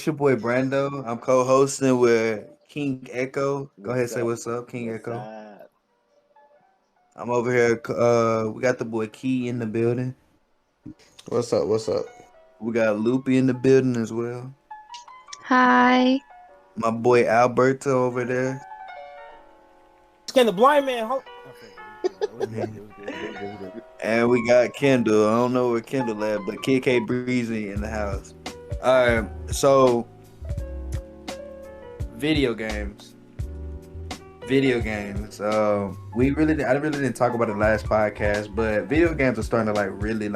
It's your boy Brando. I'm co-hosting with King Echo. Go ahead, say What's up? what's up, King What's Echo. up? I'm over here. We got the boy Key in the building. What's up? What's up? We got Loopy in the building as well. Hi. My boy Alberto over there. Can the blind man hold? Okay, it was good. Mhm. It was good. It was good. It was good. And we got Kendall. I don't know where Kendall at, but Kid K Breezy in the house. All right, so video games. Video games. I really didn't talk about it last podcast, but video games are starting to really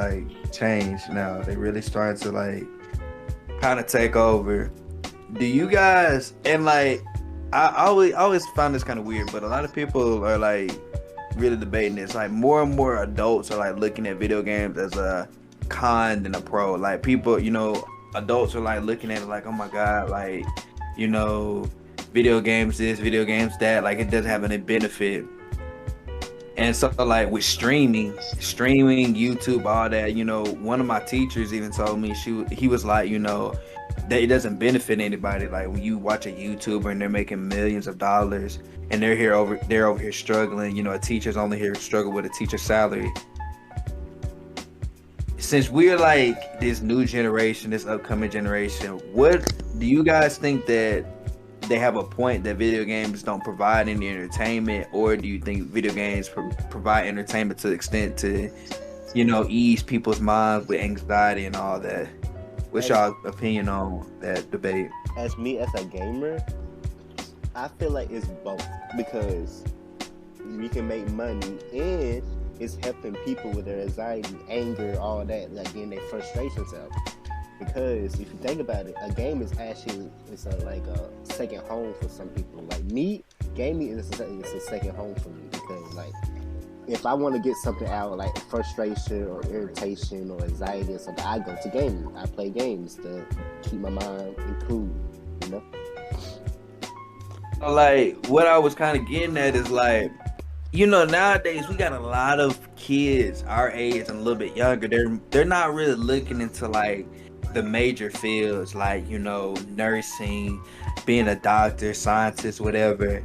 change now. They really starting to kind of take over. Do you guys and I always found this kind of weird, but a lot of people are really debating this. Like more and more adults are looking at video games as a con than a pro. Like people, adults are looking at it like, oh my god, you know, video games this, video games that, it doesn't have any benefit. And so with streaming, YouTube, all that, one of my teachers even told me he was like, that it doesn't benefit anybody. Like when you watch a YouTuber and they're making millions of dollars and they're over here struggling, a teacher's only here to struggle with a teacher's salary. Since we're this new generation, this upcoming generation, what do you guys think that they have a point that video games don't provide any entertainment, or do you think video games provide entertainment to the extent to, ease people's minds with anxiety and all that? What's y'all opinion on that debate? As me as a gamer, I feel like it's both because we can make money and it's helping people with their anxiety, anger, all that, getting their frustrations out. Because if you think about it, a game is actually a second home for some people. Like me, gaming is a second home for me because if I want to get something out like frustration or irritation or anxiety or something, I go to gaming. I play games to keep my mind improved. What I was kind of getting at is nowadays we got a lot of kids our age and a little bit younger. They're not really looking into the major fields nursing, being a doctor, scientist, whatever.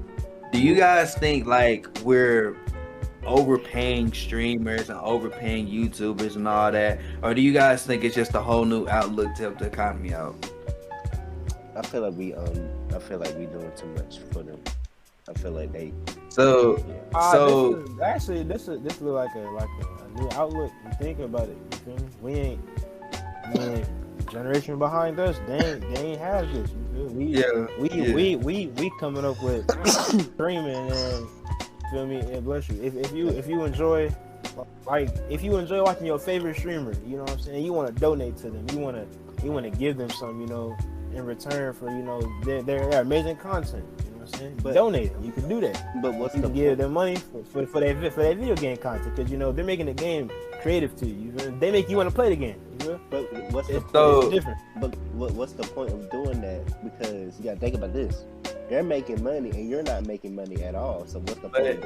Do you guys think we're overpaying streamers and overpaying YouTubers and all that, or do you guys think it's just a whole new outlook to help the economy out? I feel like we doing too much for them. I feel like they. So This look like a new outlook. You think about it. You feel me? We ain't generation behind us. They ain't have this. You feel me? We coming up with streaming and feel me, and bless you. If you enjoy watching your favorite streamer, you know what I'm saying, you want to donate to them, you want to give them some, in return for their amazing content. You know what I'm saying? But donate them. You can do that. But what's you the can give them money for that video game content because they're making the game creative to you. They make you want to play the game. You know? But what's the it's different? But what's the point of doing that? Because you gotta think about this. They're making money and you're not making money at all. So what's the point?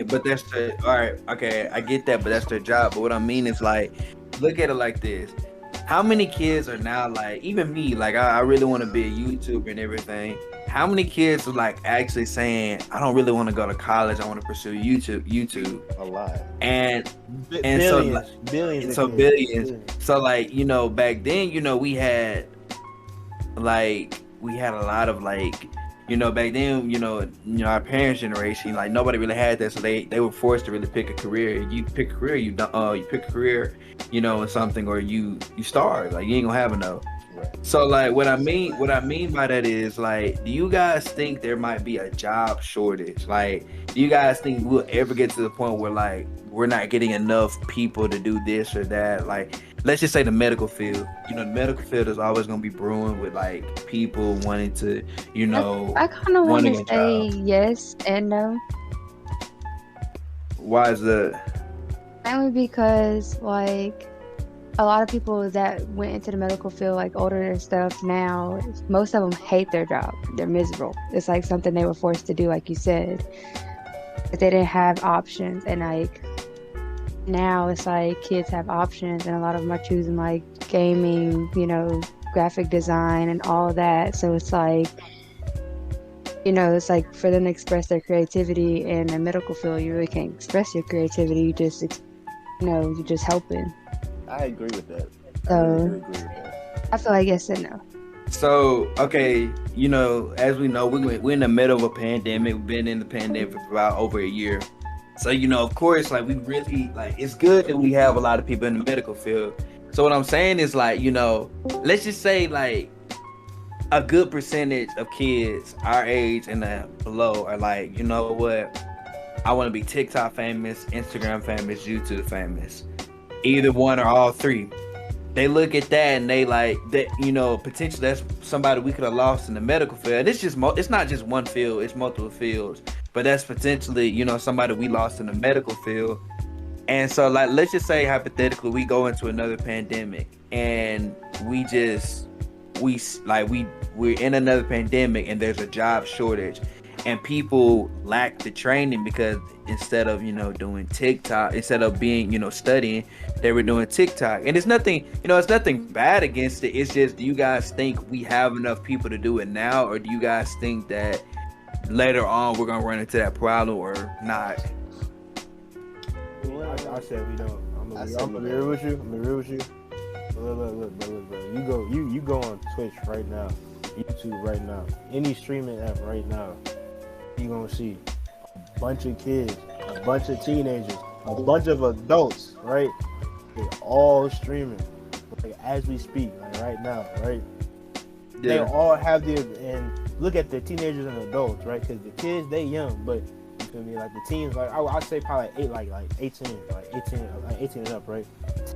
But that's all right. Okay, I get that, but that's their job. But what I mean is look at it like this. How many kids are now even me, I really want to be a YouTuber and everything. How many kids are actually saying, I don't really want to go to college, I want to pursue YouTube? A lot. And Billions. Billions. So back then, we had a lot of back then, our parents' generation, nobody really had that, so they were forced to really pick a career. You pick a career, you pick a career, in something, or you starve. You ain't gonna have enough. Right. So what I mean by that is do you guys think there might be a job shortage? Do you guys think we'll ever get to the point where we're not getting enough people to do this or that? Let's just say the medical field. The medical field is always gonna be brewing with people wanting to, I kind of want to say yes and no. Why is that? Mainly because a lot of people that went into the medical field older and stuff now, most of them hate their job. They're miserable. It's something they were forced to do, like you said. But they didn't have options, and now it's kids have options, and a lot of them are choosing gaming, graphic design and all that. So it's like, it's like for them to express their creativity in the medical field, you really can't express your creativity. You just, you're just helping. I agree with that. So, I really agree with that. I feel like yes and no. So, okay, as we know, we're in the middle of a pandemic. We've been in the pandemic for about over a year. So, of course, like, we really, like, it's good that we have a lot of people in the medical field. So what I'm saying is, like, let's just say, like, a good percentage of kids our age and below are like, you know what? I want to be TikTok famous, Instagram famous, YouTube famous. Either one or all three. They look at that and they like that, potentially that's somebody we could have lost in the medical field. And it's not just one field, it's multiple fields. But that's potentially, somebody we lost in the medical field. And so, like, let's just say hypothetically we go into another pandemic and we're in another pandemic and there's a job shortage and people lack the training because instead of doing TikTok, instead of being studying, they were doing TikTok. And it's nothing bad against it. It's just, do you guys think we have enough people to do it now, or do you guys think that later on we're gonna run into that problem or not? I said we don't. I'm gonna be real with you. Look, bro. You go on Twitch right now, YouTube right now, any streaming app right now. You gonna see a bunch of kids, a bunch of teenagers, a bunch of adults, right? They all streaming, like, as we speak, like, right now, right? Yeah. They all have and look at the teenagers and adults, right? Because the kids, they young, but you feel me? Like the teens, like I'd say probably like 18 and up, right?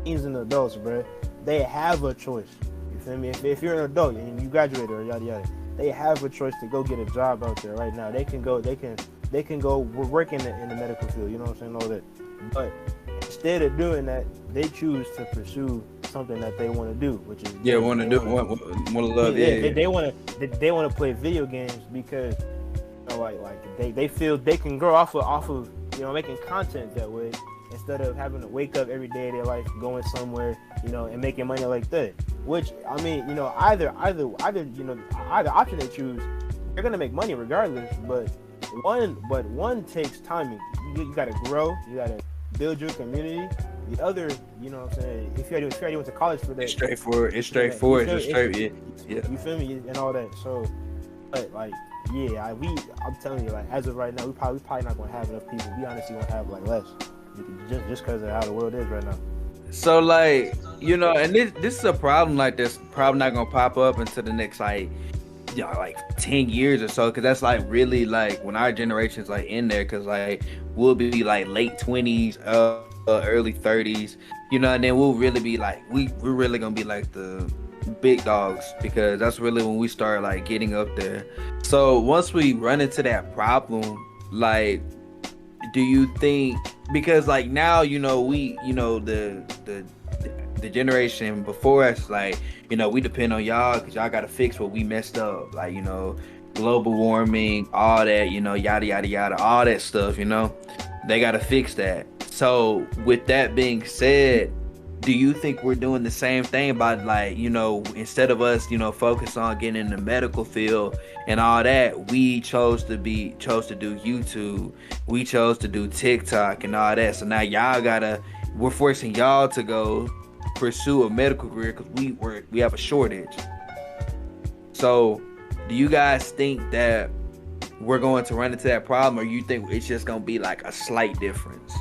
Teens and adults, bro. They have a choice. You feel me? If you're an adult and you graduated or yada yada, they have a choice to go get a job out there right now. They can go work in the medical field. You know what I'm saying? All that. But instead of doing that, they choose to pursue something that they want to do, which is they want to play video games because they feel they can grow off of making content that way, instead of having to wake up every day of their life going somewhere, and making money like that. Which, I mean, either option they choose, they're gonna make money regardless. But one takes timing. You gotta grow. You gotta build your community. The other, what I'm saying, if you already went to college for that, it's straightforward. Yeah. You feel me and all that. So, but like, yeah, I'm telling you, like, as of right now, we probably not gonna have enough people. We honestly gonna have like less, just because of how the world is right now. So, like, and this is a problem. Like, this problem not gonna pop up until the next like 10 years or so, because that's like really like when our generation's like in there, because like we'll be like late 20s, early 30s, and then we'll really be like we're really gonna be like the big dogs, because that's really when we start like getting up there. So once we run into that problem, like, do you think, because like now we the generation before us, like, we depend on y'all because y'all gotta fix what we messed up, like, global warming, all that, yada yada yada, all that stuff, they gotta fix that. So with that being said, do you think we're doing the same thing by, like, instead of us focus on getting in the medical field and all that, we chose to do YouTube, we chose to do TikTok and all that, so now we're forcing y'all to go pursue a medical career because we have a shortage. So do you guys think that we're going to run into that problem, or you think it's just going to be like a slight difference?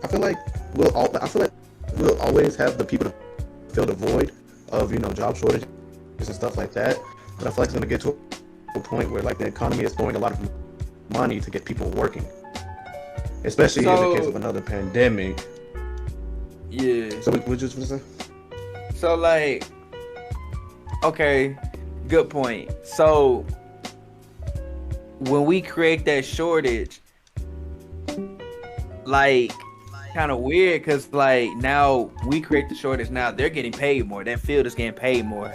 I feel like we'll always have the people to fill the void of job shortages and stuff like that, but I feel like it's going to get to a point where like the economy is throwing a lot of money to get people working, especially in the case of another pandemic. Yeah. So what you just want to say? So, like, okay, good point. So when we create that shortage, like, kind of weird, because like now we create the shortage, now they're getting paid more, that field is getting paid more.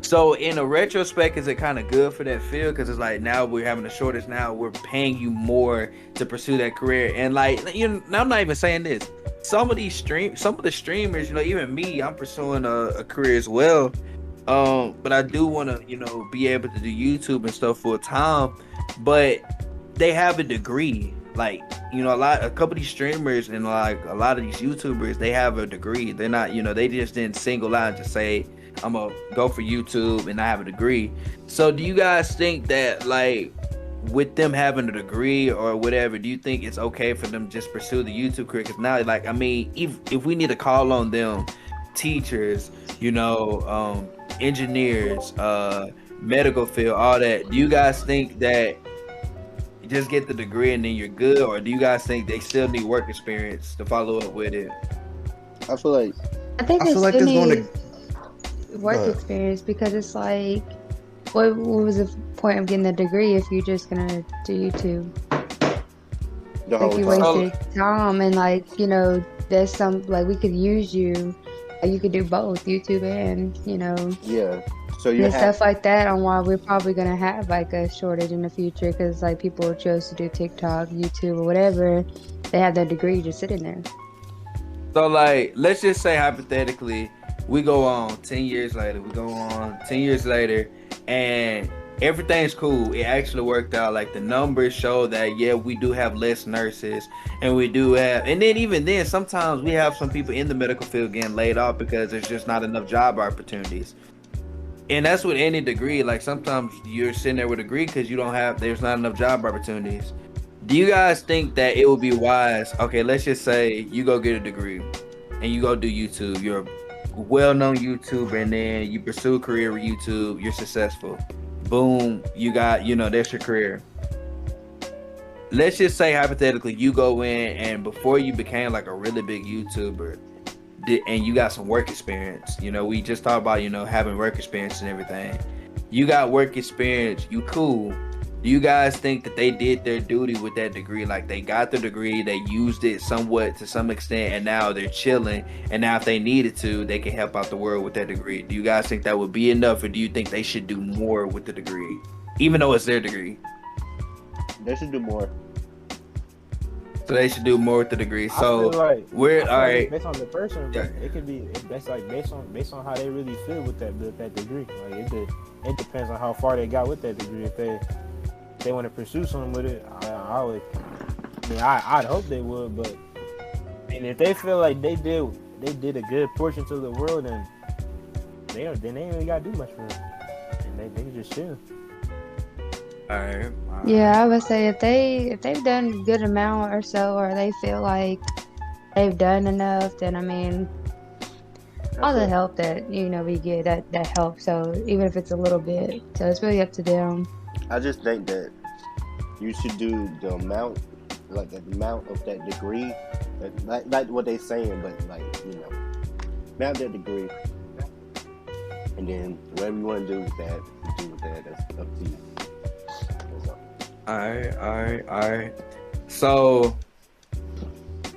So in a retrospect, is it kind of good for that field, because it's like now we're having a shortage, now we're paying you more to pursue that career. And like, I'm not even saying this, some of the streamers, even me, I'm pursuing a career as well, But I do want to, be able to do YouTube and stuff full time. But they have a degree, like a couple of these streamers and like a lot of these YouTubers, they have a degree. They're not, they just didn't single out and just say I'm gonna go for YouTube and I have a degree. So do you guys think that like with them having a degree or whatever, do you think it's okay for them to just pursue the YouTube career? Because now, like, I mean, if we need to call on them, teachers, engineers, medical field, all that, do you guys think that you just get the degree and then you're good, or do you guys think they still need work experience to follow up with it? I feel like they feel like still it's going need to work experience, because it's like, what was the point of getting a degree if you're just gonna do YouTube? the Like, whole you time. wasted time, and like, there's some, like, we could use you. Like, you could do both YouTube and Yeah. So you and have stuff like that. On why we're probably gonna have like a shortage in the future, because like people chose to do TikTok, YouTube, or whatever. They have their degree just sitting there. So, like, let's just say hypothetically, we go on 10 years later. We go on 10 years later, and everything's cool. It actually worked out. Like, the numbers show that, yeah, we do have less nurses, and we do have, and then even then, sometimes we have some people in the medical field getting laid off because there's just not enough job opportunities. And that's with any degree. Like, sometimes you're sitting there with a degree because there's not enough job opportunities. Do you guys think that it would be wise? Okay, let's just say you go get a degree and you go do YouTube. You're a well-known YouTuber, and then you pursue a career with YouTube. You're successful. Boom, you got, that's your career. Let's just say hypothetically you go in and before you became like a really big YouTuber and you got some work experience. We just talked about, having work experience and everything. You got work experience. You cool. Do you guys think that they did their duty with that degree? Like, they got the degree, they used it somewhat to some extent, and now they're chilling. And now if they needed to, they can help out the world with that degree. Do you guys think that would be enough, or do you think they should do more with the degree, even though it's their degree? they should do more. So they should do more with the degree. I So feel like, we're all right. based on the person, but Yeah. it could be that's like based on how they really feel with that degree. Like, it depends on how far they got with that degree. If they want to pursue something with it, I'd hope they would. But and if they feel like they did a good portion to the world, then they ain't really got to do much for it, and they can just chill. All right. Yeah, I would say if they've done a good amount or so, or they feel like they've done enough, then I mean, all the help that we get, that helps. So even if it's a little bit, so it's really up to them. I just think that you should do the amount of that degree, like what they saying, but like amount that degree, and then whatever you want to do with that, you do with that. That's up to you. All right. So,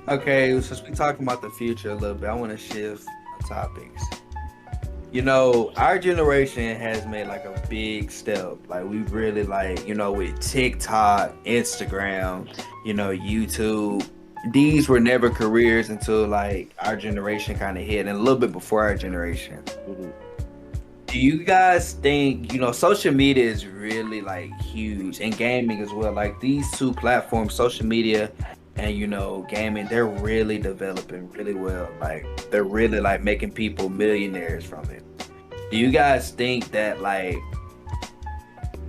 okay, since we're talking about the future a little bit, I want to shift topics. Our generation has made like a big step. Like, we really with TikTok, Instagram, YouTube. These were never careers until like our generation kind of hit, and a little bit before our generation. Mm-hmm. Do you guys think, social media is really like huge, and gaming as well? Like, these two platforms, social media and gaming, they're really developing really well. Like, they're really like making people millionaires from it. Do you guys think that, like,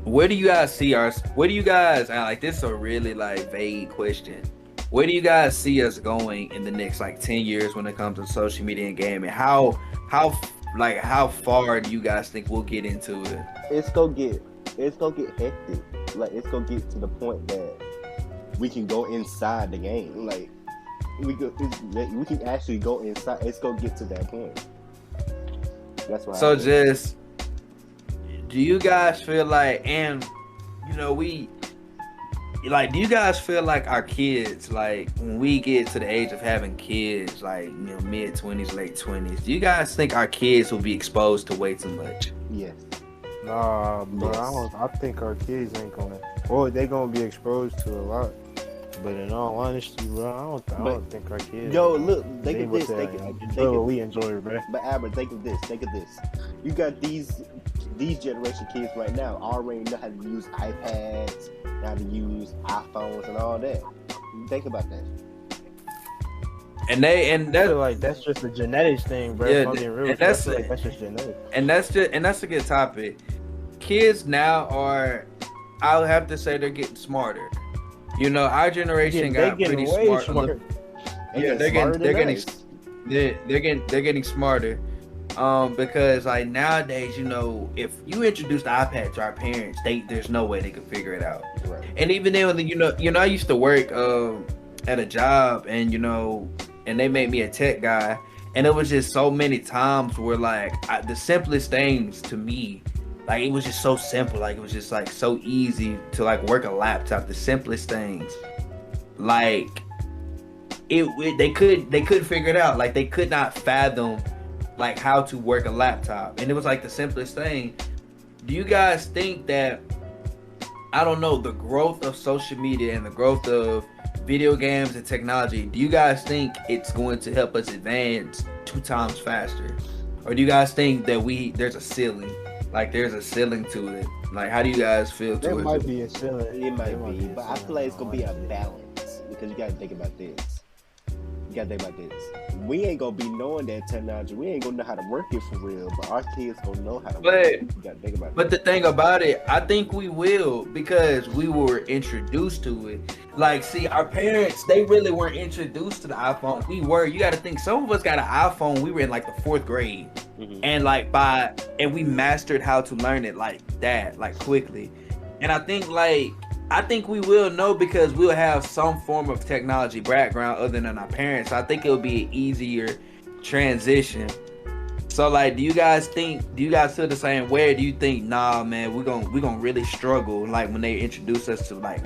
where do you guys see like, this is a really like vague question. Where do you guys see us going in the next like 10 years when it comes to social media and gaming? How far do you guys think we'll get into it? It's gonna get hectic. Like, it's gonna get to the point that we can go inside the game. Like, we can actually go inside. It's gonna get to that point. That's why. So just, do you guys feel like, and do you guys feel like our kids, like, when we get to the age of having kids, like, mid-20s, late 20s, do you guys think our kids will be exposed to way too much? Yes. Nah, bro, Yes. I think our kids ain't gonna. Or they gonna be exposed to a lot. But in all honesty, bro, I don't think our kids. Yo, look, think of this. Enjoy what we enjoy, bro. But Albert, think of this. You got these generation kids right now already know how to use iPads, how to use iPhones, and all that. Think about that. And that's like that's just a genetics thing, bro. Yeah, and that's just genetics. And that's a good topic. Kids now are, I'll have to say, they're getting smarter. You know, our generation got pretty smart. Yeah, they're getting smarter. Because like nowadays, you know, if you introduce the iPad to our parents, there's no way they could figure it out. Right. And even then, you know, I used to work at a job, and you know, and they made me a tech guy, and it was just so many times where like the simplest things to me, like it was just so simple, like it was just like so easy to like work a laptop. The simplest things, like they couldn't figure it out. Like they could not fathom like how to work a laptop, and it was like the simplest thing. Do you guys think that, I don't know, the growth of social media and the growth of video games and technology, do you guys think it's going to help us advance 2 times faster? Or do you guys think that there's a ceiling? Like there's a ceiling to it? Like how do you guys feel there towards might it? be a ceiling. It might be, but I feel like it's gonna be a balance, because you gotta think about this. We ain't gonna be knowing that technology. We ain't gonna know how to work it for real, but our kids gonna know how to work it. You gotta think about But the thing about it, I think we will, because we were introduced to it. Like, see, our parents, they really weren't introduced to the iPhone. We were. You gotta think, some of us got an iPhone, we were in like the 4th grade. Mm-hmm. And like and we mastered how to learn it like that, like quickly. And I think we will know, because we'll have some form of technology background other than our parents. I think it'll be an easier transition. So like, do you guys feel the same way? Or do you think, nah, man, we're gonna really struggle like when they introduce us to like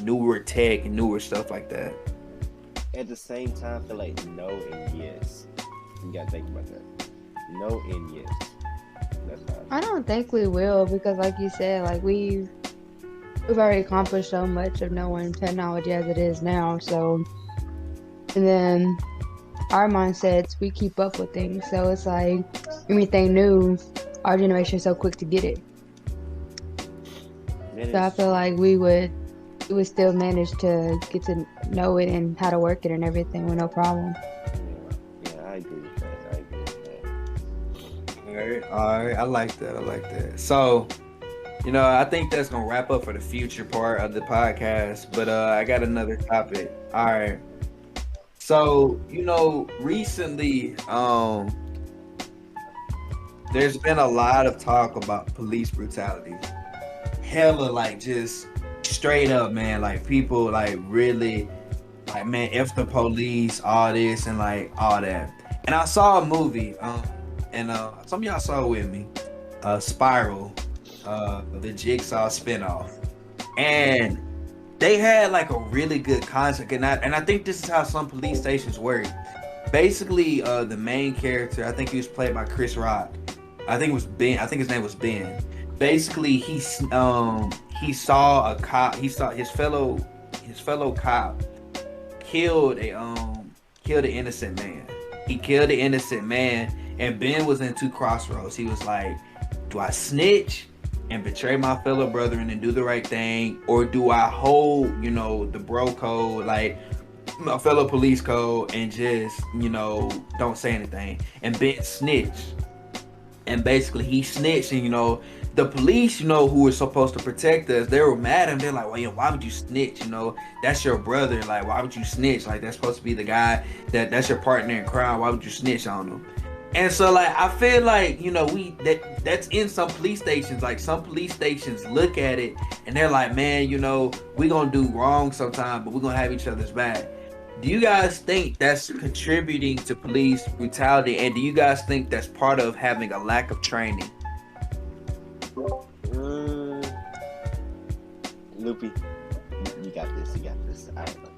newer tech and newer stuff like that? At the same time, I feel like no and yes. You gotta think about that. No and yes. That's how I don't think we will, because like you said, like we've already accomplished so much of knowing technology as it is now. So, and then our mindsets, we keep up with things. So it's like anything new, our generation is so quick to get it. So I feel like we would still manage to get to know it and how to work it and everything with no problem. Yeah, I agree with that. All right. I like that. So, you know, I think that's gonna wrap up for the future part of the podcast. But I got another topic. All right. So, you know, recently, there's been a lot of talk about police brutality. Hella, like, just straight up, man. Like, people, like, really, like, man, F the police, all this, and, like, all that. And I saw a movie, and some of y'all saw it with me, Spiral, the Jigsaw spinoff. And they had, like, a really good concept. And I think this is how some police stations work. Basically, the main character, I think he was played by Chris Rock. I think it was Ben. I think his name was Ben. Basically, he saw a cop. He saw his fellow cop killed an innocent man. He killed an innocent man, and Ben was in 2 crossroads. He was like, do I snitch and betray my fellow brethren and do the right thing, or do I hold, you know, the bro code, like my fellow police code, and just, you know, don't say anything? And Ben snitched. And basically he snitched, and, you know, the police, you know, who were supposed to protect us, they were mad at him. They're like, well, why would you snitch? You know, that's your brother. Like, why would you snitch? Like, that's supposed to be the guy that's your partner in crime. Why would you snitch on him? And so, like, I feel like, you know, that's in some police stations. Like, some police stations look at it and they're like, man, you know, we gonna do wrong sometime, but we're gonna have each other's back. Do you guys think that's contributing to police brutality? And do you guys think that's part of having a lack of training? Loopy, you got this. I don't know.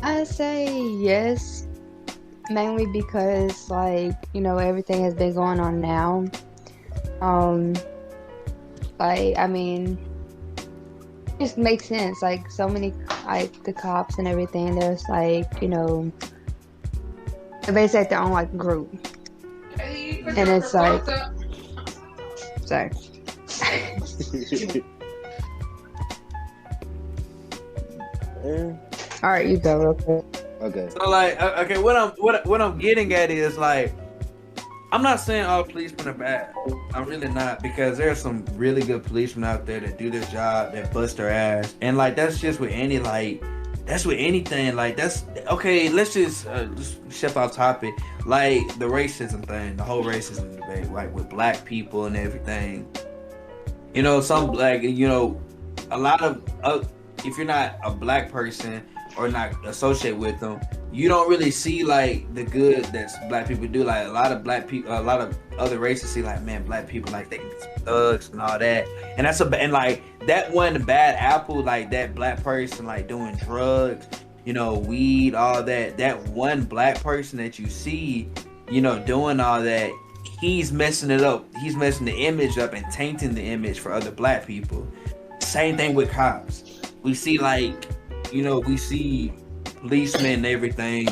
I say yes, mainly because, like, you know, everything has been going on now. Like, I mean, just makes sense. Like so many, like the cops and everything. There's like they're basically like their own like group, and it's like, sorry. All right, you go real quick. Okay. So like, okay, what I'm getting at is like, I'm not saying all policemen are bad. I'm really not, because there's some really good policemen out there that do their job, that bust their ass, and like that's just with any that's with anything. Like that's okay. Let's just shift off topic. Like the racism thing, the whole racism debate, like with black people and everything. You know, some like a lot of if you're not a black person or not associate with them, you don't really see like the good that black people do. Like a lot of black people, a lot of other races see like, man, black people like they thugs and all that, and that's and like that one bad apple, like that black person like doing drugs, weed, all that. That one black person that you see, doing all that, he's messing it up. He's messing the image up and tainting the image for other black people. Same thing with cops. We see like, we see policemen and everything.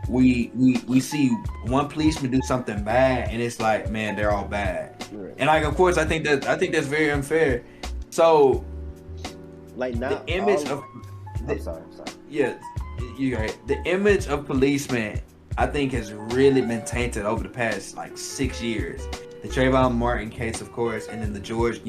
We see one policeman do something bad, and it's like, man, they're all bad. Right. And like, of course, I think that's very unfair. So, like, not the image of. I'm sorry. Yeah, you're right. The image of policemen, I think, has really been tainted over the past like 6 years. The Trayvon Martin case, of course, and then the George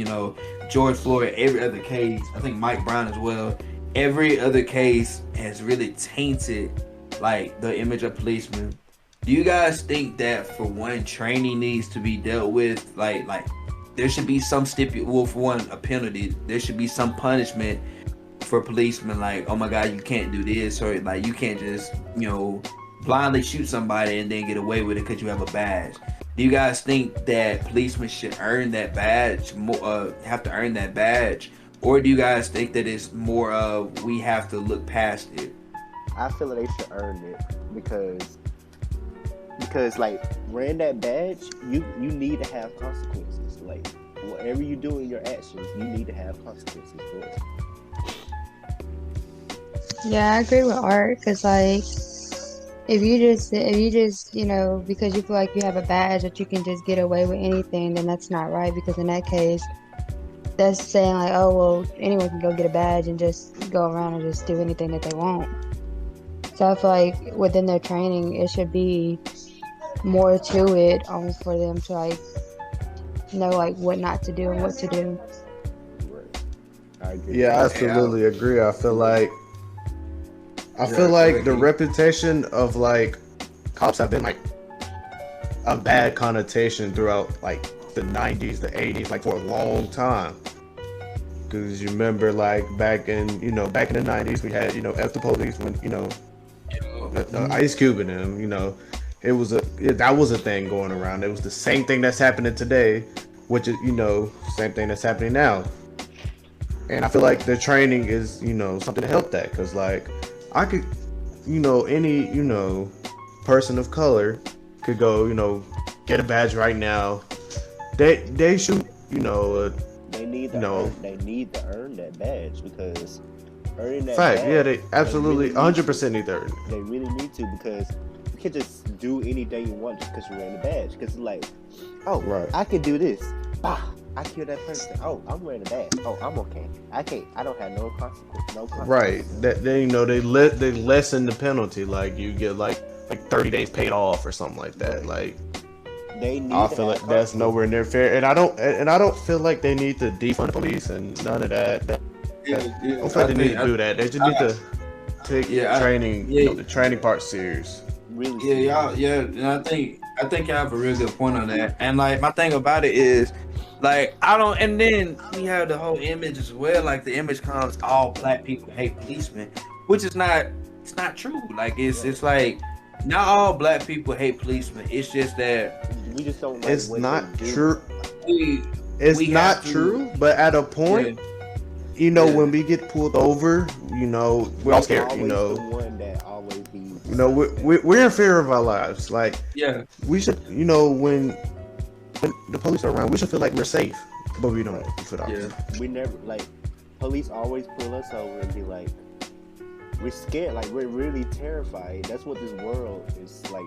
Floyd, every other case. I think Mike Brown as well. Every other case has really tainted like the image of policemen. Do you guys think that, for one, training needs to be dealt with? Like there should be some for one, a penalty. There should be some punishment for policemen. Like, oh my God, you can't do this, or like you can't just blindly shoot somebody and then get away with it because you have a badge. Do you guys think that policemen should earn that badge? Have to earn that badge? Or do you guys think that it's more of we have to look past it? I feel like they should earn it because like, wearing that badge, you need to have consequences. Like, whatever you do in your actions, you need to have consequences for it. Yeah, I agree with Art, because like, if you just because you feel like you have a badge that you can just get away with anything, then that's not right. Because in that case, that's saying like, oh well, anyone can go get a badge and just go around and just do anything that they want. So I feel like within their training, it should be more to it, for them to like know like what not to do and what to do. I agree. Yeah, I absolutely agree. I feel like the reputation of like cops have been like a bad connotation throughout like the 90s, the 80s, like for a long time. Because you remember, like back in the 90s, we had F the police when Ice Cube and them. That was a thing going around. It was the same thing that's happening today, which is same thing that's happening now. And I feel like the training is something to help that, because like I could any person of color could go get a badge right now. They should they need to earn that badge, because earning that fact, badge, yeah, they absolutely 100% need to earn it. They really need to, because you can't just do anything you want just because you're wearing the badge. Because it's like, oh, right, I can do this. Bah, I kill that person. Oh, I'm wearing a badge. Oh, I'm okay. I don't have no consequence. Right. That they lessen the penalty. Like you get like 30 days paid off or something like that. Like, I feel like that's nowhere near fair, and I don't feel like they need to defund the police and none of that. I don't feel like they need to do that. They just need to take training, the training part serious. Really? And I think you have a real good point on that. And like, my thing about it is, like, and then we have the whole image as well. Like, the image comes, all black people hate policemen, which is not. It's not true. Like, it's like, not all black people hate policemen. It's just that we just don't. Like, it's not true. It's not true. But at a point, when we get pulled over, we're all scared. The one that always be. We're in fear of our lives. Like, we should. When the police are around, we should feel like we're safe, but we don't. We never police always pull us over and be like, we're scared, like we're really terrified. That's what this world is like.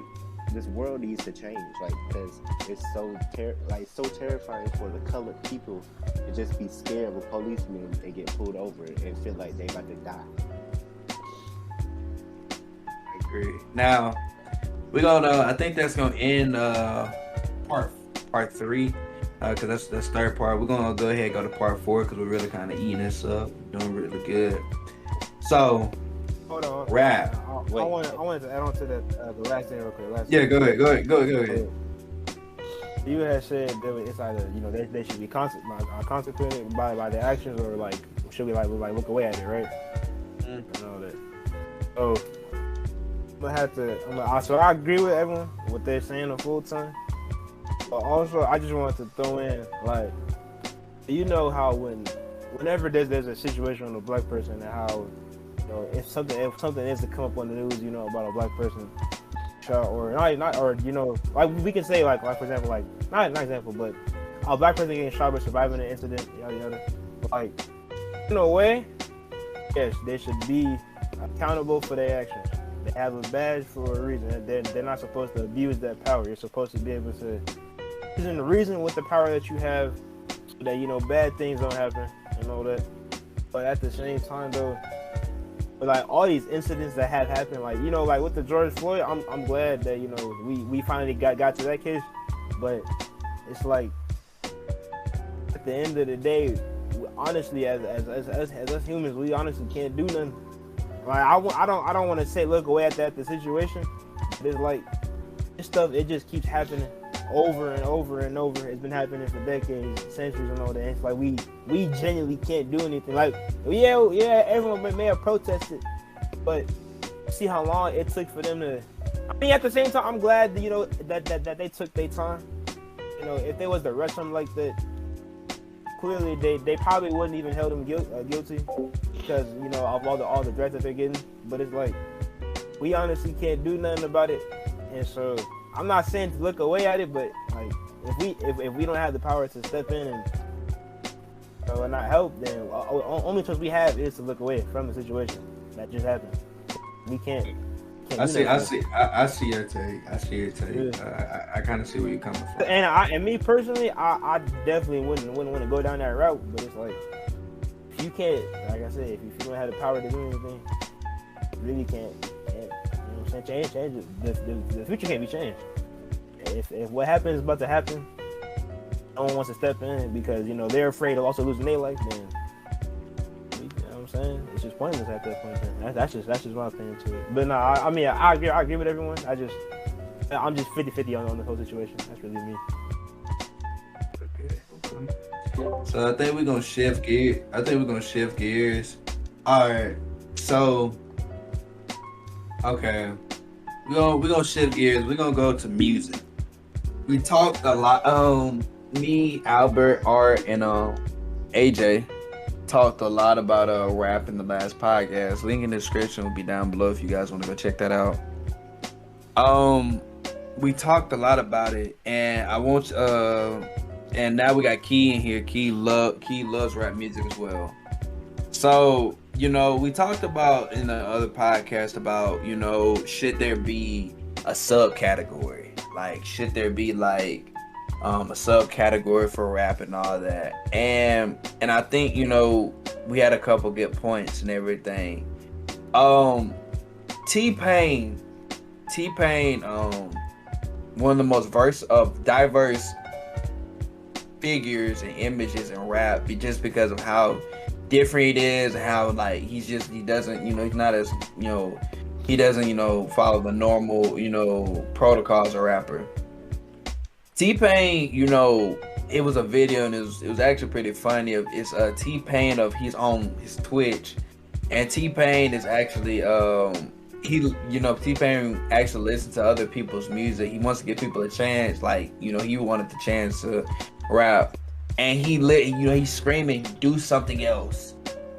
This world needs to change, like, because it's so terrifying for the colored people to just be scared of a policeman and get pulled over and feel like they about to die. I agree. Now we're gonna. I think that's gonna end part 3, because that's third part. We're gonna go ahead and go to part 4 because we're really kind of eating this up, doing really good. So, hold on, rap. I wanted to add on to that the last thing real quick. Go ahead. You had said that it's either they should be consequented by their actions, or like should we like look away at it, right? And all that. So so I agree with everyone what they're saying the full time. But also I just wanted to throw in, like, how whenever there's a situation with a black person, and how if something is to come up on the news, about a black person shot, or not, or like we can say like for example, like not an example, but a black person getting shot but surviving an incident, yada yada. Like, in a way, yes, they should be accountable for their actions. They have a badge for a reason. They're not supposed to abuse that power. You're supposed to be able to reason with the power that you have, so that bad things don't happen and all that. But at the same time, though, like all these incidents that have happened, like like with the George Floyd, I'm glad that we finally got to that case. But it's like at the end of the day, honestly, as us humans, we honestly can't do nothing. Like I don't want to say look away at the situation. But it's like this stuff, it just keeps happening over and over and over. It's been happening for decades, centuries, and all that. It's like we genuinely can't do anything. Like yeah, everyone may have protested, but see how long it took for them to. I mean, at the same time, I'm glad that that they took their time. If they was to rush them like that, clearly they probably wouldn't even held them guilty, because of all the threats that they're getting. But it's like we honestly can't do nothing about it, and so I'm not saying to look away at it, but like if we don't have the power to step in and not help, then only choice we have is to look away from the situation that just happened. We can't. I see your take. Yeah. I kind of see where you're coming from. And me personally, I definitely wouldn't want to go down that route. But it's like, if you can't, like I said, if you don't have the power to do anything, you really can't. Change it. The future can't be changed. If what happens is about to happen, no one wants to step in because they're afraid of also losing their life. Then what I'm saying, it's just pointless at that point. That's just my opinion to it. But no, I mean I agree with everyone. I'm just 50-50 on the whole situation. That's really me. Okay. So I think we're gonna shift gears. All right. So. Okay, we're gonna shift gears. We're gonna go to music. We talked a lot. Me, Albert, Art, and AJ talked a lot about rap in the last podcast. Link in the description will be down below if you guys want to go check that out. We talked a lot about it, and I want and now we got Key in here. Key loves rap music as well. So. We talked about in the other podcast about, should there be a subcategory? Like, should there be like a subcategory for rap and all that? And I think, we had a couple good points and everything. T-Pain, one of the most diverse figures and images in rap, just because of how different it is, and how like he doesn't he's not as he doesn't follow the normal protocols of rapper. T-Pain, it was a video, and it was actually pretty funny. It's a T-Pain of he's on his Twitch, and T-Pain is actually T-Pain actually listens to other people's music. He wants to give people a chance, like he wanted the chance to rap. And he's screaming, do something else.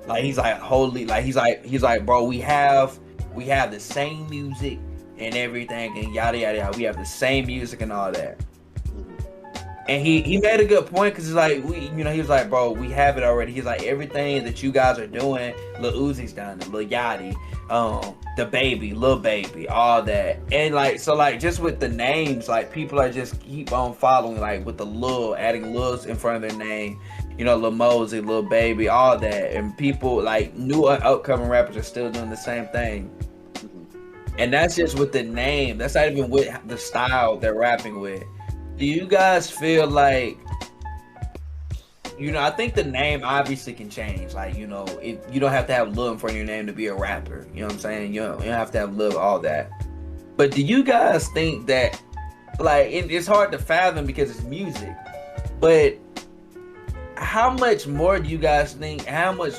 Like he's like, holy, like he's like, bro, we have the same music and everything and yada yada yada. We have the same music and all that. And he made a good point because it's like he was like, bro, we have it already. He's like, everything that you guys are doing, Lil Uzi's done it, Lil Yachty, the baby, Lil Baby, all that. And like so like just with the names, like people are just keep on following like with the Lil, adding Lils in front of their name, Lil Mosey, Lil Baby, all that. And people like new upcoming rappers are still doing the same thing. And that's just with the name. That's not even with the style they're rapping with. Do you guys feel like, I think the name obviously can change. Like, if you don't have to have Lil in front of your name to be a rapper. You know what I'm saying? You don't have to have Lil, all that. But do you guys think that, like, it's hard to fathom because it's music. But how much more do you guys think, how much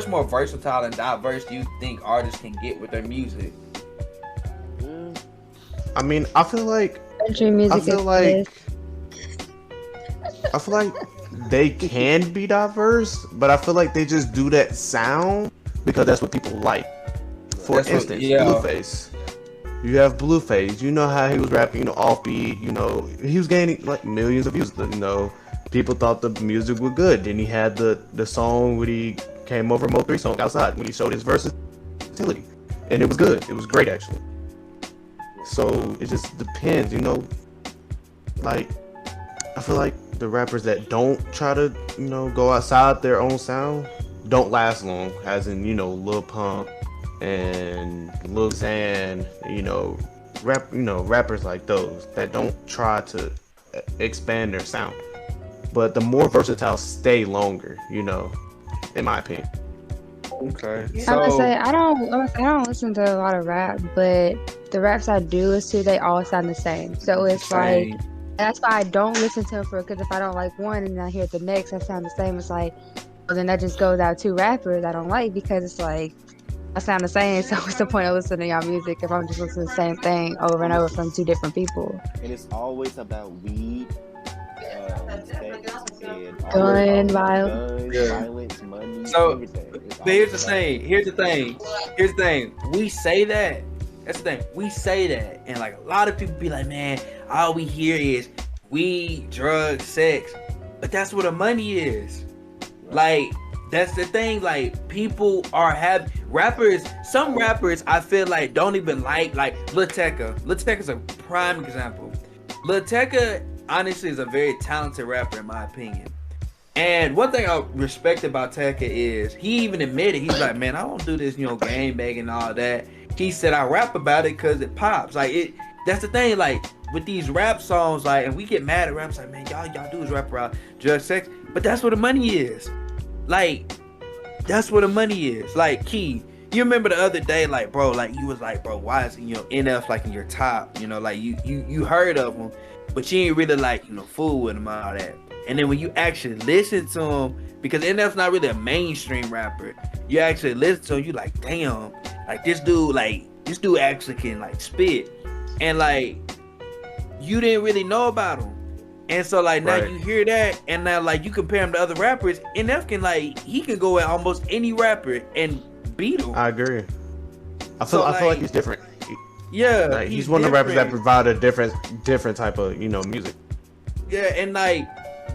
more versatile and diverse do you think artists can get with their music? I mean, I feel like they can be diverse, but I feel like they just do that sound because that's what people like. For instance, Blueface. You have Blueface. You know how he was rapping, offbeat. He was gaining like millions of views. People thought the music was good. Then he had the song when he came over Mo3 song Outside when he showed his versatility, and it was good. It was great actually. So it just depends, like I feel like the rappers that don't try to, go outside their own sound don't last long, as in, Lil Pump and Lil Xan, rappers like those that don't try to expand their sound. But the more versatile stay longer, in my opinion. Okay. I would say I don't listen to a lot of rap, but the raps I do listen to, they all sound the same. So it's like that's why I don't listen to them because if I don't like one and I hear the next that sound the same, it's like, well, then that just goes out two rappers I don't like because it's like I sound the same. So what's the point of listening to y'all music if I'm just listening to the same thing over and over from two different people? And it's always about weed, sex, and gun, violence, money, So everything. here's the thing. We say that. That's the thing. We say that, and like a lot of people be like, man, all we hear is weed, drugs, sex. But that's where the money is. Like, that's the thing. Like, people are some rappers I feel like don't even like Lil Tecca. Lil Tecca's a prime example. Lil Tecca honestly is a very talented rapper in my opinion. And one thing I respect about Tecca is he even admitted, he's like, man, I don't do this, game banging and all that. He said I rap about it because it pops. Like that's the thing, like with these rap songs, like, and we get mad at raps like, man, y'all do is rap about drug, sex, but that's where the money is. Like, that's where the money is. Like, Key, you remember the other day, like, bro, like you was like, bro, why is NF like in your top? Like you heard of him, but you ain't really like fool with him and all that. And then when you actually listen to him, because NF's not really a mainstream rapper, you actually listen to him, you like, damn, like this dude actually can like spit. And like you didn't really know about him. And so like now you hear that, and now like you compare him to other rappers, NF can he can go at almost any rapper and beat him. I agree. I feel like he's different. Yeah, like, he's one of the rappers that provide a different type of music. Yeah, and like,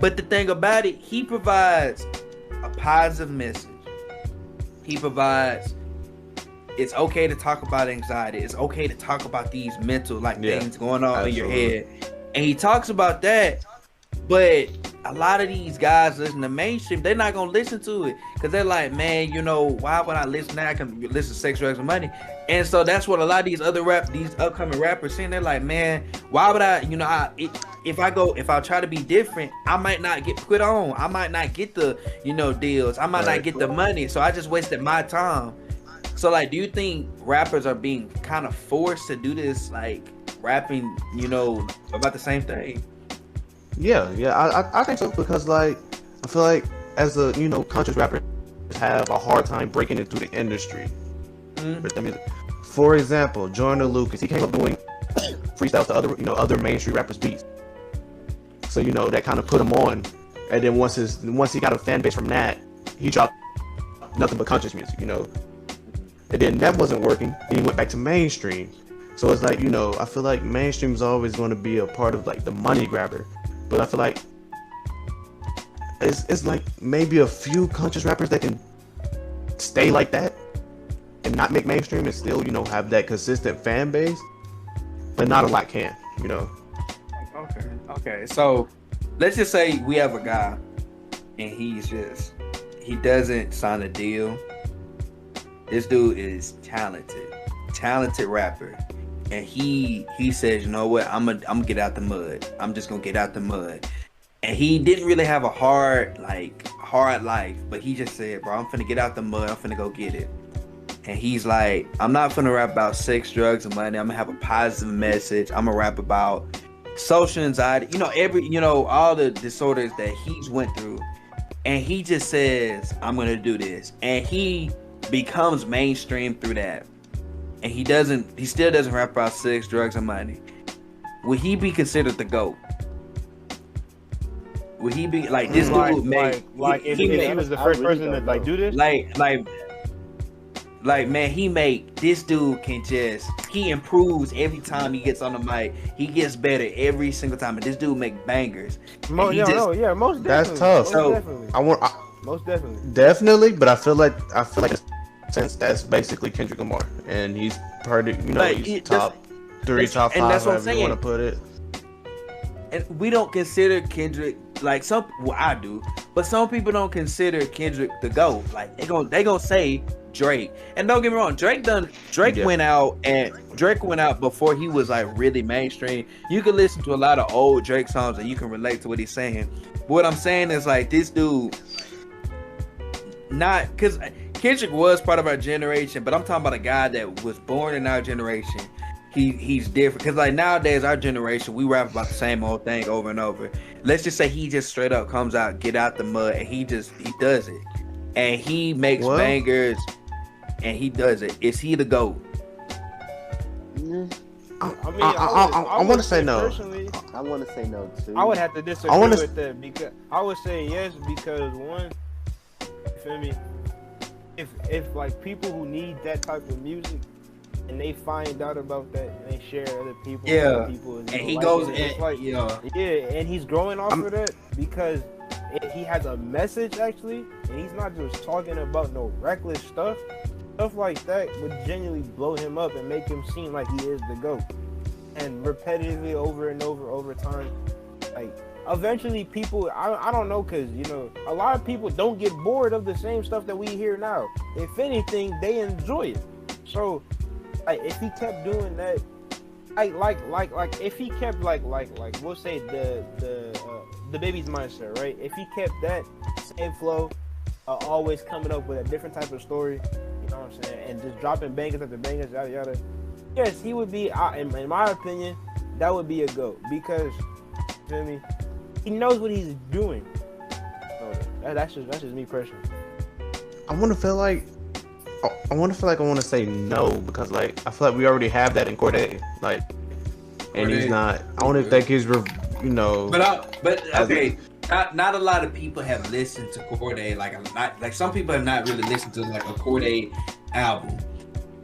but the thing about it, he provides a positive message. He provides, it's okay to talk about anxiety. It's okay to talk about these mental things going on in your head. And he talks about that, but a lot of these guys listen to mainstream, they're not gonna listen to it because they're like, man, why would I listen now? I can listen to sex, drugs, and money. And so that's what a lot of these upcoming rappers saying. They're like, man, why would I? If I try to be different, I might not get put on. I might not get the deals. I might not get the money. So I just wasted my time. So like, do you think rappers are being kind of forced to do this, like rapping, about the same thing? Yeah, I think so because like I feel like as a conscious rapper have a hard time breaking into the industry with the music. For example, Joyner Lucas, he came up doing freestyles to other mainstream rappers' beats. So that kind of put him on, and then once he got a fan base from that, he dropped nothing but conscious music, and then that wasn't working. Then he went back to mainstream. So it's like I feel like mainstream is always going to be a part of like the money grabber. but I feel like it's like maybe a few conscious rappers that can stay like that and not make mainstream and still, have that consistent fan base, but not a lot can, Okay. So let's just say we have a guy and he doesn't sign a deal. This dude is talented rapper. And he says, you know what, I'm gonna get out the mud. I'm just gonna get out the mud. And he didn't really have a hard life, but he just said, bro, I'm finna get out the mud. I'm finna go get it. And he's like, I'm not finna rap about sex, drugs, and money. I'm gonna have a positive message. I'm gonna rap about social anxiety, all the disorders that he's went through. And he just says, I'm gonna do this. And he becomes mainstream through that. And he still doesn't rap about sex, drugs, and money. Would he be considered the GOAT? Would he be like this dude? If he was the first person to do this? This dude can he improves every time he gets on the mic. He gets better every single time. And this dude make bangers. Most definitely. That's tough. Most definitely. Definitely, but I feel like since that's basically Kendrick Lamar, and he's part of, he's top 3, top 5, however you want to put it. And we don't consider Kendrick I do, but some people don't consider Kendrick the GOAT. Like they gonna say Drake. And don't get me wrong, Drake went out before he was like really mainstream. You can listen to a lot of old Drake songs and you can relate to what he's saying. But what I'm saying is like this dude, not because Kendrick was part of our generation, but I'm talking about a guy that was born in our generation. He's different because like nowadays our generation we rap about the same old thing over and over. Let's just say he just straight up comes out, get out the mud, and he does it, and he makes bangers, and he does it. Is he the GOAT? I want to say no. I want to say no too. I would have to disagree with that because I would say yes because one, you feel me? If like people who need that type of music and they find out about that and they share it with other people, and he goes and he's growing off of that because he has a message actually, and he's not just talking about no reckless stuff like that would genuinely blow him up and make him seem like he is the GOAT. And repetitively over and over time, like eventually people, I don't know, because a lot of people don't get bored of the same stuff that we hear now. If anything, they enjoy it. So like if he kept doing that, like if he kept like we'll say the baby's mindset, right? If he kept that same flow, always coming up with a different type of story, you know what I'm saying, and just dropping bangers after bangers, yada yada. Yes, he would be. In my opinion, that would be a GOAT because, you feel me? He knows what he's doing. So that's just me personally. I want to feel like I want to say no because like I feel like we already have that in Cordae, like, and he's not. I don't think he's But okay, not a lot of people have listened to Cordae. Like some people have not really listened to like a Cordae album.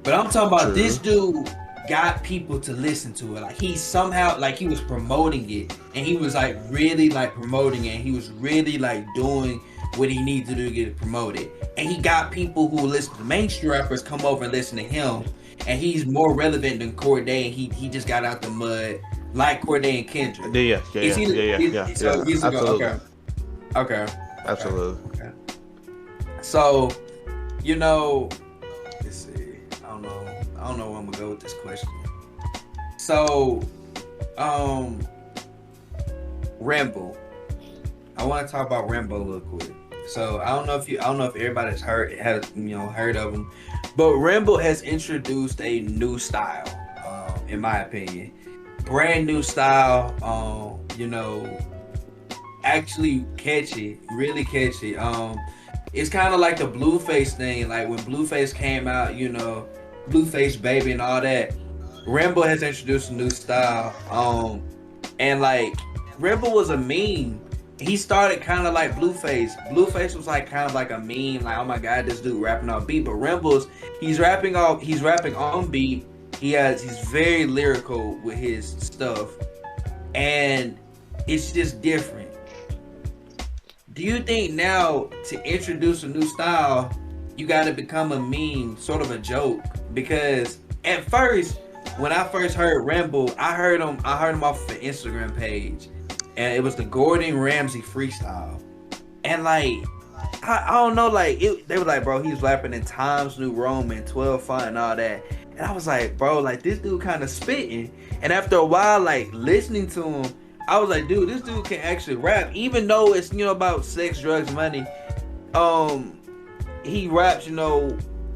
But I'm talking about this dude got people to listen to it. Like he somehow like he was promoting it, and he was like really like promoting it. And he was really like doing what he needed to do to get it promoted. And he got people who listen to mainstream rappers come over and listen to him. And he's more relevant than Cordae, and he just got out the mud like Cordae and Kendrick. Yeah. Absolutely. Okay. Absolutely. Okay. So, let's see. I don't know where I'm gonna go with this question. So, Rambo. I want to talk about Rambo real quick. So I don't know if everybody's heard of him, but Rambo has introduced a new style, in my opinion, brand new style. Actually catchy, really catchy. It's kind of like the Blueface thing. Like when Blueface came out, Blueface Baby and all that. Rambo has introduced a new style. And like Rambo was a meme. He started kind of like Blueface. Blueface was like kind of like a meme, like, oh my god, this dude rapping off beat. But he's rapping on beat. He's very lyrical with his stuff. And it's just different. Do you think now to introduce a new style, you got to become a meme, sort of a joke? Because at first, when I first heard Rambo, I heard him off of an Instagram page, and it was the Gordon Ramsay freestyle, and like I don't know, like they were like, bro, he's rapping in Times New Roman, 12 font and all that. And I was like, bro, like this dude kind of spitting. And after a while, like listening to him, I was like, dude, this dude can actually rap, even though it's about sex, drugs, money. He raps,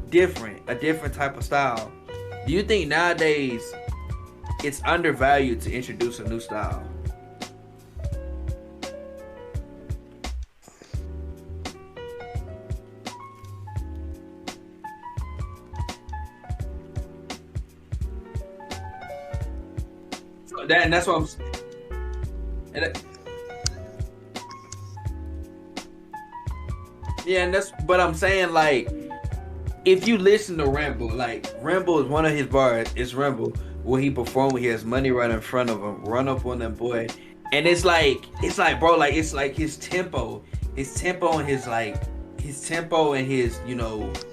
different, a different type of style. Do you think nowadays it's undervalued to introduce a new style? That's what I'm saying. But I'm saying, like, if you listen to Rambo, like Rambo is one of his bars. It's Rambo where he performed. He has money right in front of him, run up on that boy, and it's like, bro, like it's like his tempo and his tempo and his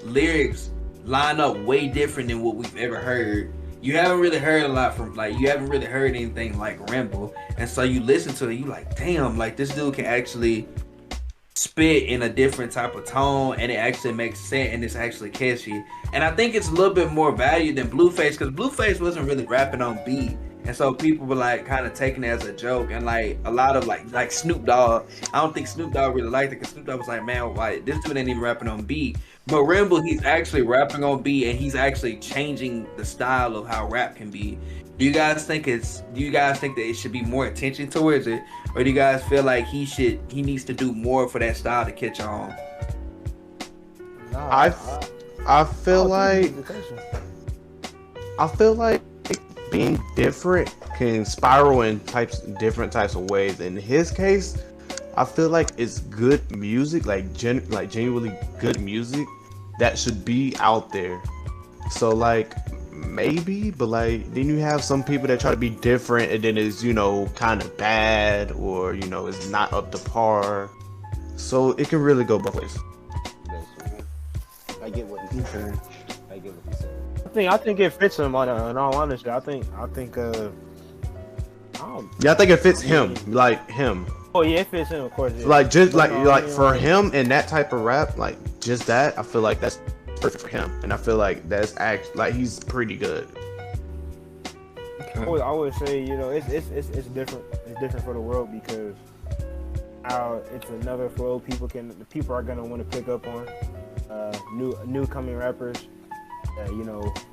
lyrics line up way different than what we've ever heard. You haven't really heard a lot from, like, you haven't really heard anything like Rambo. And so you listen to it, you like, damn, like this dude can actually spit in a different type of tone, and it actually makes sense, and it's actually catchy. And I think it's a little bit more value than Blueface, because Blueface wasn't really rapping on beat. And so people were like kind of taking it as a joke, and like a lot of like Snoop Dogg. I don't think Snoop Dogg really liked it, because Snoop Dogg was like, man, why this dude ain't even rapping on beat. But Rambo, he's actually rapping on beat, and he's actually changing the style of how rap can be. Do you guys think that it should be more attention towards it, or do you guys feel like he needs to do more for that style to catch on? I feel like being different can spiral in different types of ways. In his case, I feel like it's good music, like genuinely good music that should be out there. So like maybe, but like then you have some people that try to be different and then it's kind of bad, or it's not up to par. So it can really go both ways. I get what he's saying. I think it fits him. In all honesty, I think. I think it fits him, like him. Oh yeah, it fits him, of course. Yeah. Like just like for him and that type of rap, like just that, I feel like that's perfect for him, and I feel like that's like he's pretty good. I would say it's different. It's different for the world because it's another flow people are gonna want to pick up on. New coming rappers that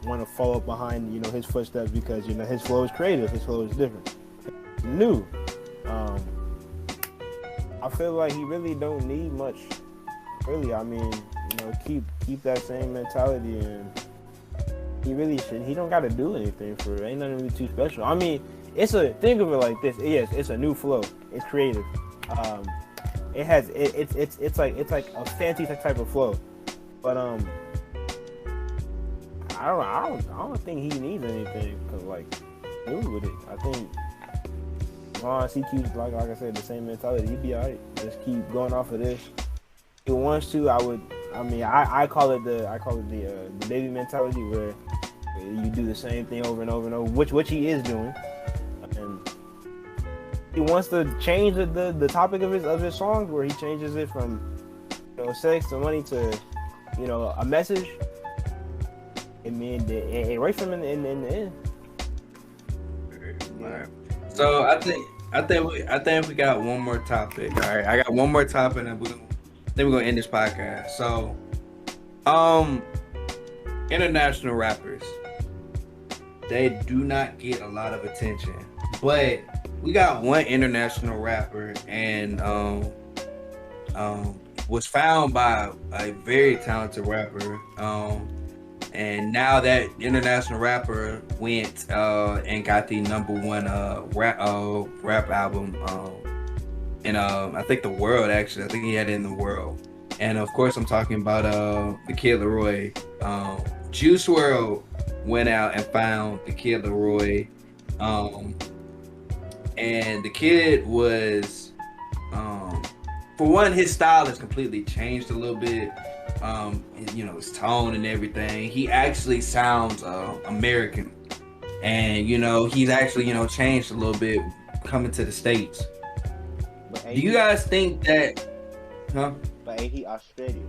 want to follow behind his footsteps because his flow is creative, his flow is different, new. I feel like he really don't need much. Really, I mean, keep that same mentality, and he really should. He don't got to do anything for it. Ain't nothing really too special. I mean, think of it like this. Yes, it's a new flow. It's creative. It's like a fancy type of flow, but I don't think he needs anything to do with it. I think. Once he keeps, like I said, the same mentality, he'd be alright. Just keep going off of this. If he wants to, I call it the baby mentality, where you do the same thing over and over and over, which he is doing. And he wants to change the topic of his songs, where he changes it from sex to money to a message. It right from in the end. Right. So I think we got one more topic. All right, I got one more topic, and then we're gonna end this podcast. So, international rappers, they do not get a lot of attention, but we got one international rapper, and was found by a very talented rapper. And now that international rapper went and got the #1 rap album in I think the world, actually. I think he had it in the world. And of course I'm talking about the Kid Laroi. Juice WRLD went out and found the Kid Laroi and the kid was, for one, his style has completely changed a little bit. His tone and everything. He actually sounds American, and he's actually changed a little bit coming to the States. Do you guys think that? Huh? But ain't he Australian?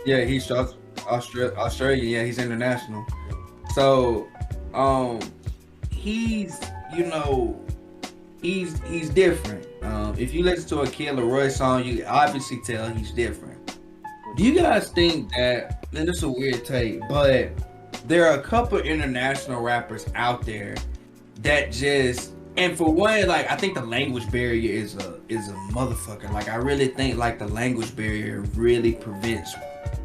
Yeah, he's Australian. Yeah, he's international. So, he's he's different. If you listen to a Kid Laroi song, you obviously tell he's different. Do you guys think that? And it's a weird take, but there are a couple international rappers out there that just. And for one, like, I think the language barrier is a motherfucker. Like, I really think like the language barrier really prevents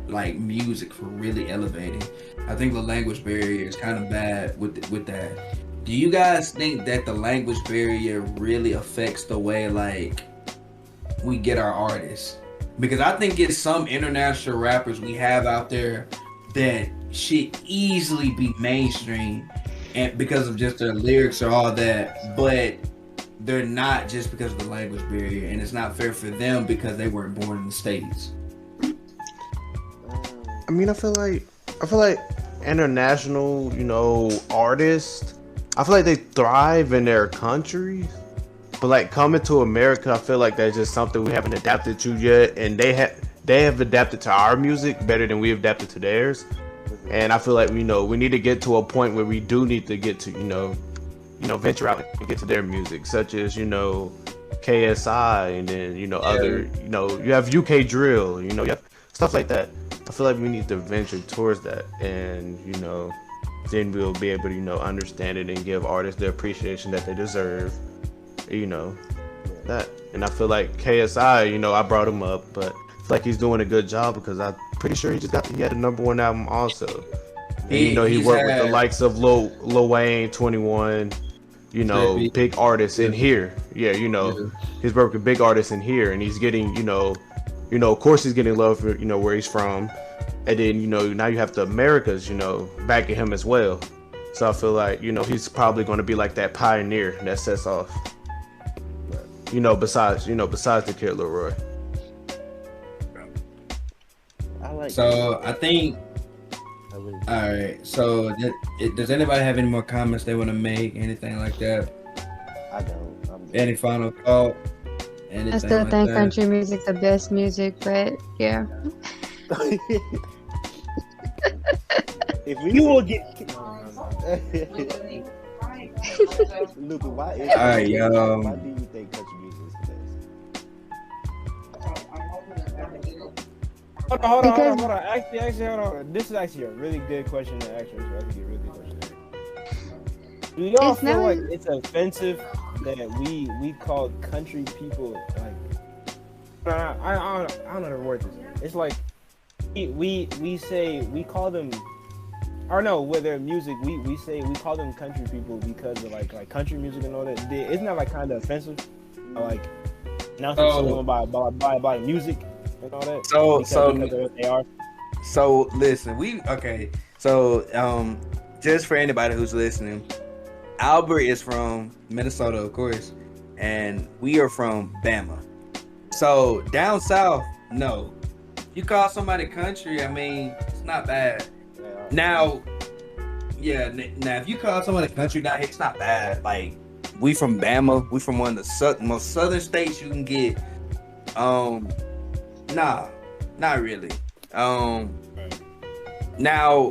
like music from really elevating. I think the language barrier is kind of bad with that. Do you guys think that the language barrier really affects the way like we get our artists? Because I think it's some international rappers we have out there that should easily be mainstream. And because of just their lyrics or all that, but they're not just because of the language barrier, and it's not fair for them because they weren't born in the States. I mean, I feel like international, artists, I feel like they thrive in their country, but like coming to America, I feel like that's just something we haven't adapted to yet, and they have adapted to our music better than we have adapted to theirs. And I feel like we need to get to a point where we do need to get to venture out and get to their music, such as KSI, and then other you have UK drill, you have stuff like that. I feel like we need to venture towards that, and then we'll be able to understand it and give artists the appreciation that they deserve. That. And I feel like KSI, I brought him up, but I feel like he's doing a good job because I'm pretty sure he had a number 1 album also. And, he worked with the likes of Lil Wayne, 21, big artists in here. Yeah, he's worked with big artists in here, and he's getting, of course he's getting love for, where he's from. And then, now you have the Americas, backing him as well. So I feel like, he's probably going to be like that pioneer that sets off. Besides the Kid Laroi. So I think. All right. So does anybody have any more comments they want to make? Anything like that? I don't. Any final thought? I still think country music's the best music, but yeah. If you will get. Luke, why do you think country music is the best? Hold on. Actually, hold on. This is actually a really good question to ask. Do y'all feel like it's offensive that we call country people like? I don't know the word. It's like we say we call them. Or no, with their music, we say we call them country people because of like country music and all that. Isn't that like kind of offensive? Or, like announcing someone by music and all that. Because of what they are. So listen, So just for anybody who's listening, Albert is from Minnesota, of course, and we are from Bama. So down south, no. You call somebody country, I mean, it's not bad. Now, if you call someone a country guy, it's not bad. Like, we from Bama, we from one of the most southern states you can get. Nah, not really. Now,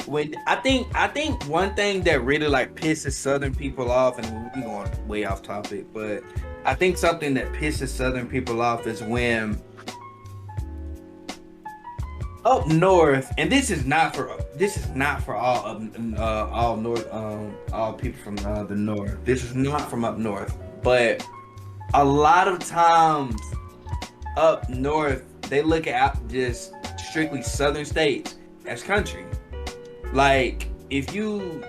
when I think one thing that really like pisses southern people off, and we're going way off topic, but I think something that pisses southern people off is when up north, and this is not for all north all people from the north. This is not from up north, but a lot of times up north they look at just strictly southern states as country. Like if you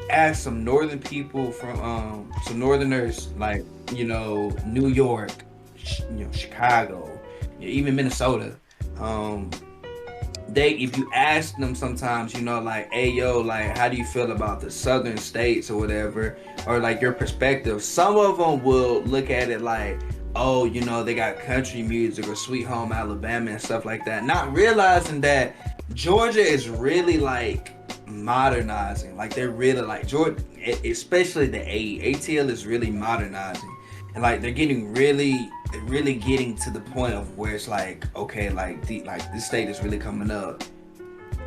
ask some northern people from some northerners, like New York, Chicago, even Minnesota. if you ask them sometimes, you know, like, hey yo, like, how do you feel about the southern states or whatever, or like your perspective, some of them will look at it like, oh, you know, they got country music or Sweet Home Alabama and stuff like that, not realizing that Georgia is really like modernizing. Like they're really like Georgia, especially the ATL is really modernizing, and like they're really getting to the point of where it's like, okay, like this state is really coming up.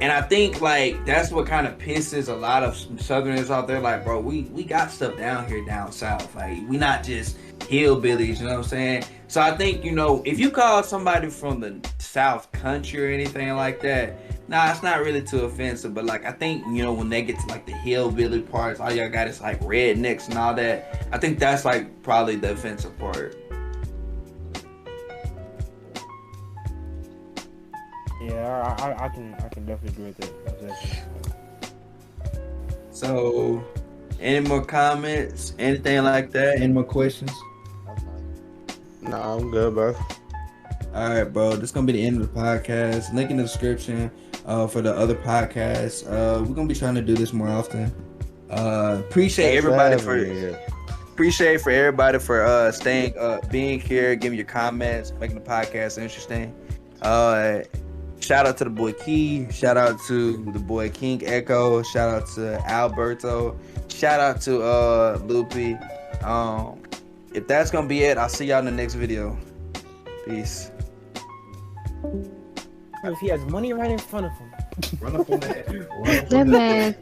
And I think like that's what kind of pisses a lot of Southerners out there. Like, bro, we got stuff down here down south. Like, we not just hillbillies, you know what I'm saying? So I think, you know, if you call somebody from the South Country or anything like that, nah, it's not really too offensive. But like, I think, you know, when they get to like the hillbilly parts, all y'all got is like rednecks and all that. I think that's like probably the offensive part. Yeah, I can definitely agree with that. Definitely. So, any more comments? Anything like that? Any more questions? Nah, I'm good, bro. All right, bro. This is gonna be the end of the podcast. Link in the description for the other podcasts. We're gonna be trying to do this more often. Appreciate everybody for staying, being here, giving your comments, making the podcast interesting. Shout out to the boy Key. Shout out to the boy KingEcho. Shout out to Alberto. Shout out to Loopy. If that's gonna be it, I'll see y'all in the next video. Peace. If he has money right in front of him. Run up on that. That man,